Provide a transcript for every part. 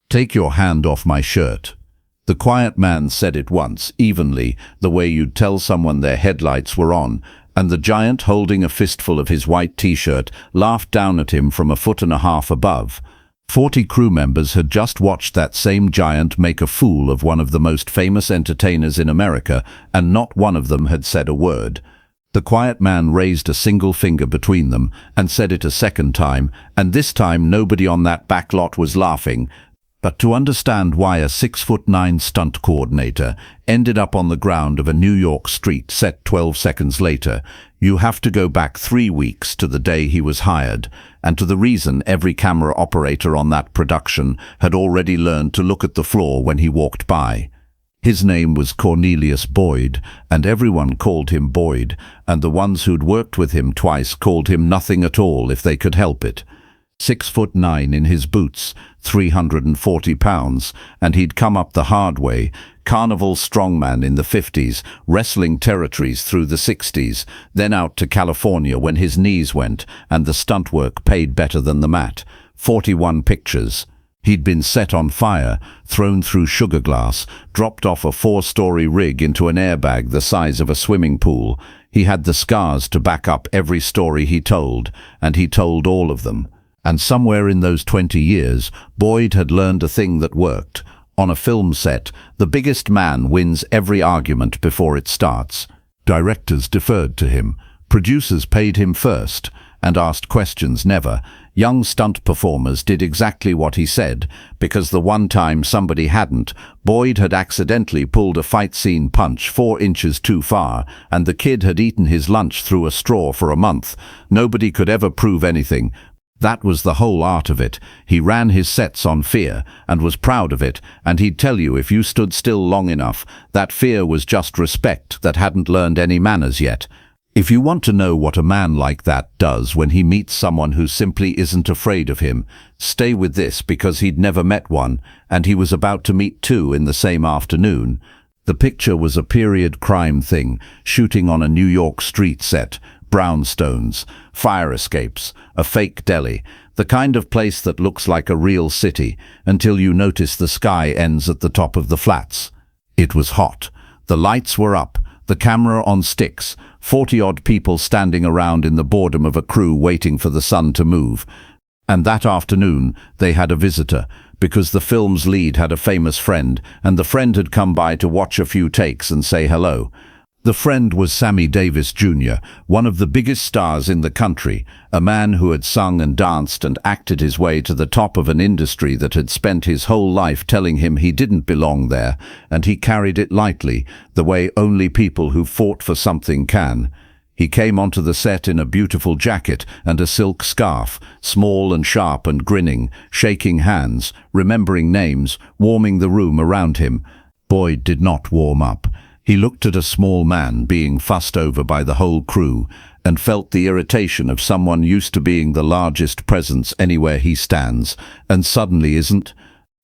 "Take your hand off my shirt." The quiet man said it once, evenly, the way you'd tell someone their headlights were on, and the giant, holding a fistful of his white t-shirt, laughed down at him from 1.5 feet above. 40 crew members had just watched that same giant make a fool of one of the most famous entertainers in America, and not one of them had said a word. The quiet man raised a single finger between them and said it a second time, and this time nobody on that backlot was laughing. But to understand why a 6'9" stunt coordinator ended up on the ground of a New York street set 12 seconds later, you have to go back 3 weeks to the day he was hired, and to the reason every camera operator on that production had already learned to look at the floor when he walked by. His name was Cornelius Boyd, and everyone called him Boyd, and the ones who'd worked with him twice called him nothing at all if they could help it. 6'9" in his boots, 340 pounds, and he'd come up the hard way, carnival strongman in the 50s, wrestling territories through the 60s, then out to California when his knees went, and the stunt work paid better than the mat. 41 pictures. He'd been set on fire, thrown through sugar glass, dropped off a 4-story rig into an airbag the size of a swimming pool. He had the scars to back up every story he told, and he told all of them. And somewhere in those 20 years, Boyd had learned a thing that worked. On a film set, the biggest man wins every argument before it starts. Directors deferred to him. Producers paid him first and asked questions never. Young stunt performers did exactly what he said, because the one time somebody hadn't, Boyd had accidentally pulled a fight scene punch 4 inches too far, and the kid had eaten his lunch through a straw for a month. Nobody could ever prove anything. That was the whole art of it. He ran his sets on fear, and was proud of it, and he'd tell you if you stood still long enough, that fear was just respect that hadn't learned any manners yet. If you want to know what a man like that does when he meets someone who simply isn't afraid of him, stay with this, because he'd never met one, and he was about to meet 2 in the same afternoon. The picture was a period crime thing, shooting on a New York street set. Brownstones, fire escapes, a fake deli, the kind of place that looks like a real city, until you notice the sky ends at the top of the flats. It was hot. The lights were up, the camera on sticks, 40-odd people standing around in the boredom of a crew waiting for the sun to move. And that afternoon they had a visitor, because the film's lead had a famous friend, and the friend had come by to watch a few takes and say hello. The friend was Sammy Davis Jr., one of the biggest stars in the country, a man who had sung and danced and acted his way to the top of an industry that had spent his whole life telling him he didn't belong there, and he carried it lightly, the way only people who fought for something can. He came onto the set in a beautiful jacket and a silk scarf, small and sharp and grinning, shaking hands, remembering names, warming the room around him. Boyd did not warm up. He looked at a small man being fussed over by the whole crew and felt the irritation of someone used to being the largest presence anywhere he stands and suddenly isn't.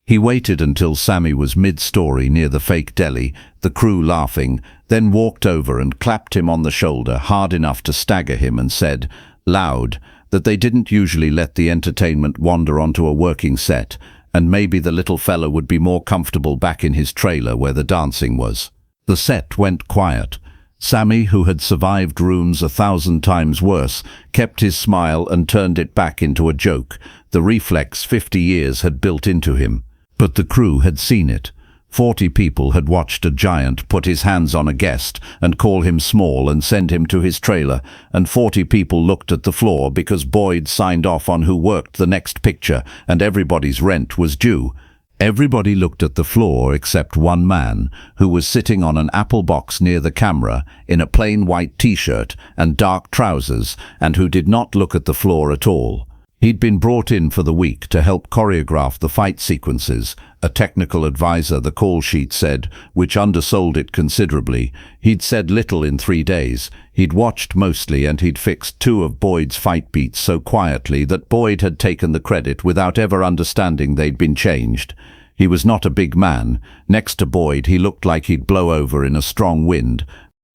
He waited until Sammy was mid-story near the fake deli, the crew laughing, then walked over and clapped him on the shoulder hard enough to stagger him and said, loud, that they didn't usually let the entertainment wander onto a working set, and maybe the little fella would be more comfortable back in his trailer where the dancing was. The set went quiet. Sammy, who had survived rooms 1,000 times worse, kept his smile and turned it back into a joke, the reflex 50 years had built into him. But the crew had seen it. 40 people had watched a giant put his hands on a guest and call him small and send him to his trailer, and 40 people looked at the floor because Boyd signed off on who worked the next picture, and everybody's rent was due. Everybody looked at the floor except one man, who was sitting on an apple box near the camera in a plain white t-shirt and dark trousers, and who did not look at the floor at all. He'd been brought in for the week to help choreograph the fight sequences, a technical advisor, the call sheet said, which undersold it considerably. He'd said little in 3 days. He'd watched mostly, and he'd fixed 2 of Boyd's fight beats so quietly that Boyd had taken the credit without ever understanding they'd been changed. He was not a big man. Next to Boyd, he looked like he'd blow over in a strong wind.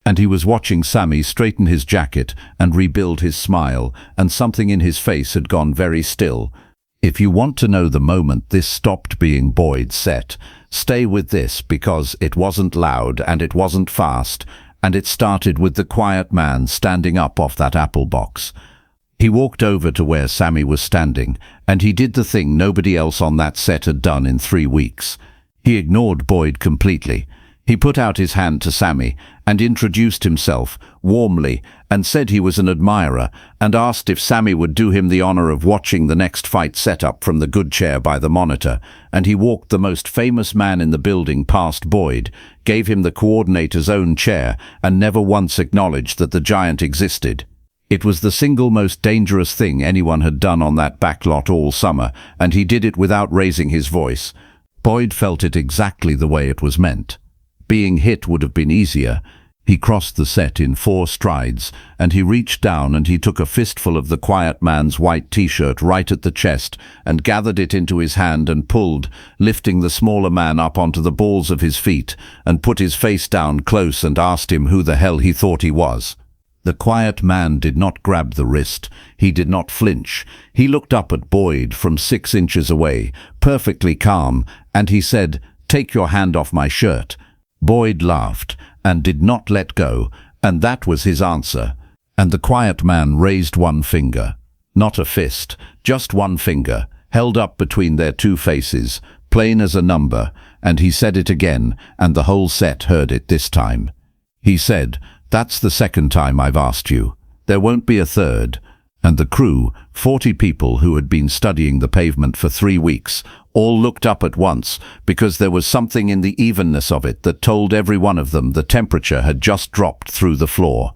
And he was watching Sammy straighten his jacket and rebuild his smile, and something in his face had gone very still. If you want to know the moment this stopped being Boyd's set, stay with this because it wasn't loud and it wasn't fast, and it started with the quiet man standing up off that apple box. He walked over to where Sammy was standing, and he did the thing nobody else on that set had done in 3 weeks. He ignored Boyd completely. He put out his hand to Sammy and introduced himself warmly and said he was an admirer and asked if Sammy would do him the honor of watching the next fight set up from the good chair by the monitor, and he walked the most famous man in the building past Boyd, gave him the coordinator's own chair, and never once acknowledged that the giant existed. It was the single most dangerous thing anyone had done on that backlot all summer, and he did it without raising his voice. Boyd felt it exactly the way it was meant. Being hit would have been easier. He crossed the set in 4 strides, and he reached down and he took a fistful of the quiet man's white t-shirt right at the chest and gathered it into his hand and pulled, lifting the smaller man up onto the balls of his feet, and put his face down close and asked him who the hell he thought he was. The quiet man did not grab the wrist. He did not flinch. He looked up at Boyd from 6 inches away, perfectly calm, and he said, "Take your hand off my shirt." Boyd laughed and did not let go, and that was his answer. And the quiet man raised one finger. Not a fist, just one finger, held up between their 2 faces, plain as a number, and he said it again, and the whole set heard it this time. He said, "That's the 2nd time I've asked you. There won't be a 3rd. And the crew, 40 people who had been studying the pavement for 3 weeks, all looked up at once because there was something in the evenness of it that told every one of them the temperature had just dropped through the floor.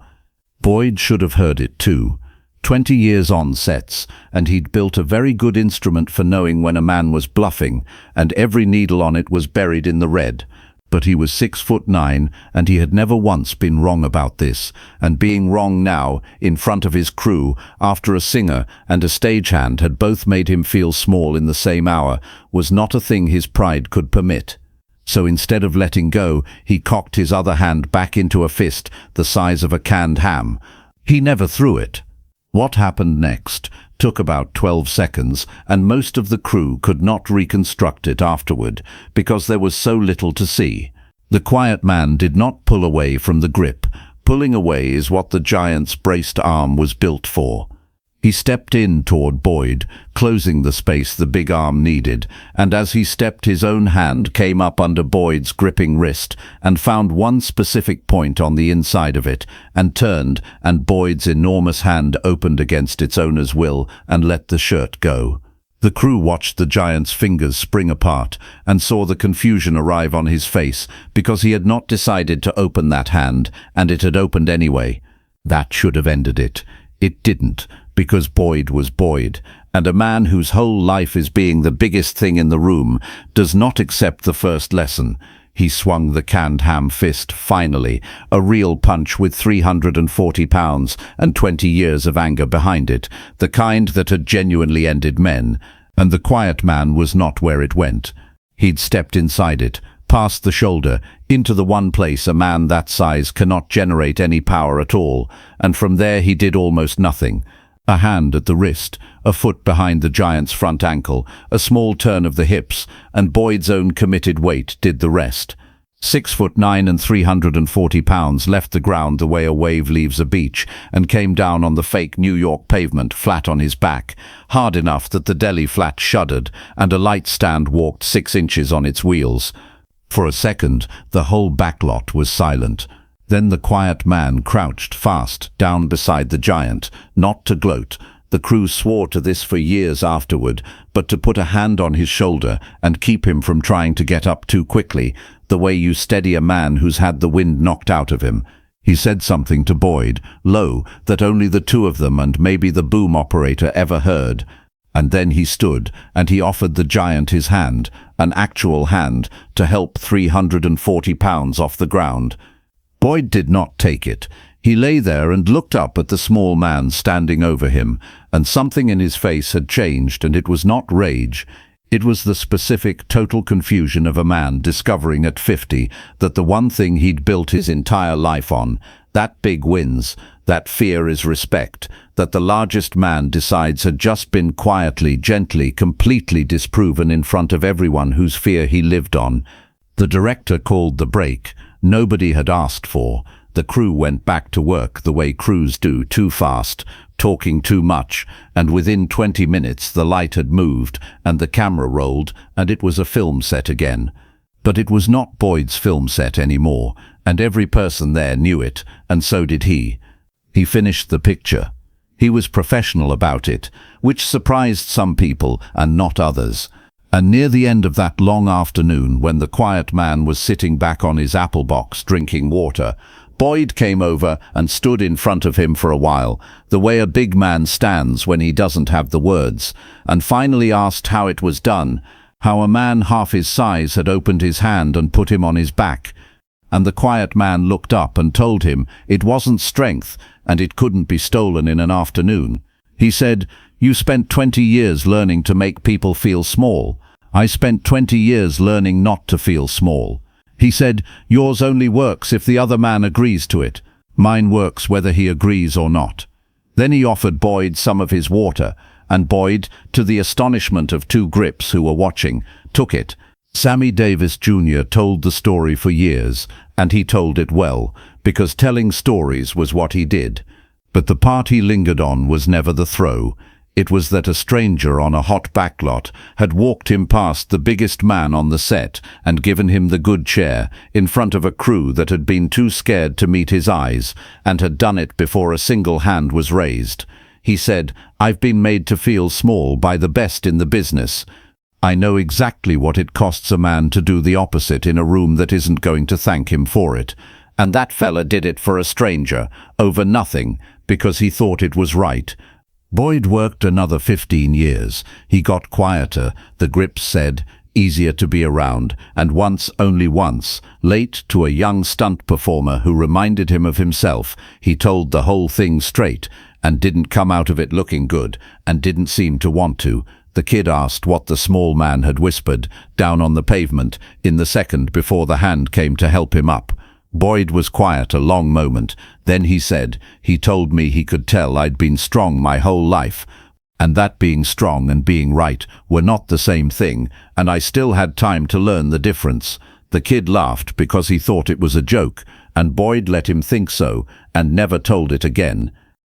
Boyd should have heard it too. 20 years on sets, and he'd built a very good instrument for knowing when a man was bluffing, and every needle on it was buried in the red. But he was 6'9", and he had never once been wrong about this, and being wrong now, in front of his crew, after a singer and a stagehand had both made him feel small in the same hour, was not a thing his pride could permit. So instead of letting go, he cocked his other hand back into a fist the size of a canned ham. He never threw it. What happened next took about 12 seconds, and most of the crew could not reconstruct it afterward because there was so little to see. The quiet man did not pull away from the grip. Pulling away is what the giant's braced arm was built for. He stepped in toward Boyd, closing the space the big arm needed, and as he stepped, his own hand came up under Boyd's gripping wrist and found one specific point on the inside of it, and turned, and Boyd's enormous hand opened against its owner's will and let the shirt go. The crew watched the giant's fingers spring apart and saw the confusion arrive on his face because he had not decided to open that hand, and it had opened anyway. That should have ended it. It didn't, because Boyd was Boyd, and a man whose whole life is being the biggest thing in the room does not accept the first lesson. He swung the canned ham fist, finally, a real punch with 340 pounds and 20 years of anger behind it, the kind that had genuinely ended men, and the quiet man was not where it went. He'd stepped inside it, past the shoulder, into the one place a man that size cannot generate any power at all, and from there he did almost nothing. A hand at the wrist, a foot behind the giant's front ankle, a small turn of the hips, and Boyd's own committed weight did the rest. 6'9" and 340 pounds left the ground the way a wave leaves a beach and came down on the fake New York pavement flat on his back, hard enough that the deli flat shuddered and a light stand walked 6 inches on its wheels. For a second, the whole backlot was silent. Then the quiet man crouched fast down beside the giant, not to gloat. The crew swore to this for years afterward, but to put a hand on his shoulder and keep him from trying to get up too quickly, the way you steady a man who's had the wind knocked out of him. He said something to Boyd, low, that only the 2 of them and maybe the boom operator ever heard. And then he stood, and he offered the giant his hand, an actual hand, to help 340 pounds off the ground. Boyd did not take it. He lay there and looked up at the small man standing over him, and something in his face had changed, and it was not rage. It was the specific, total confusion of a man discovering at 50 that the one thing he'd built his entire life on, That big wins. That fear is respect. That the largest man decides had just been quietly, gently, completely disproven in front of everyone whose fear he lived on. The director called the break. Nobody had asked for. The crew went back to work the way crews do, too fast, talking too much, and within 20 minutes the light had moved and the camera rolled and it was a film set again. But it was not Boyd's film set anymore, and every person there knew it, and so did he. He finished the picture. He was professional about it, which surprised some people and not others. And near the end of that long afternoon, when the quiet man was sitting back on his apple box drinking water, Boyd came over and stood in front of him for a while, the way a big man stands when he doesn't have the words, and finally asked how it was done, how a man half his size had opened his hand and put him on his back. And the quiet man looked up and told him it wasn't strength and it couldn't be stolen in an afternoon. He said, "You spent 20 years learning to make people feel small. I spent 20 years learning not to feel small." He said, "Yours only works if the other man agrees to it. Mine works whether he agrees or not." Then he offered Boyd some of his water, and Boyd, to the astonishment of two grips who were watching, took it. Sammy Davis Jr. told the story for years, and he told it well, because telling stories was what he did. But the part he lingered on was never the throw. It was that a stranger on a hot backlot had walked him past the biggest man on the set and given him the good chair in front of a crew that had been too scared to meet his eyes, and had done it before a single hand was raised. He said, "I've been made to feel small by the best in the business. I know exactly what it costs a man to do the opposite in a room that isn't going to thank him for it. And that fella did it for a stranger, over nothing, because he thought it was right." Boyd worked another 15 years. He got quieter, the grips said, easier to be around, and once, only once, late to a young stunt performer who reminded him of himself, he told the whole thing straight, and didn't come out of it looking good, and didn't seem to want to. The kid asked what the small man had whispered, down on the pavement, in the second before the hand came to help him up. Boyd was quiet a long moment. Then he said, "He told me he could tell I'd been strong my whole life, and that being strong and being right were not the same thing, and I still had time to learn the difference." The kid laughed because he thought it was a joke, and Boyd let him think so, and never told it again.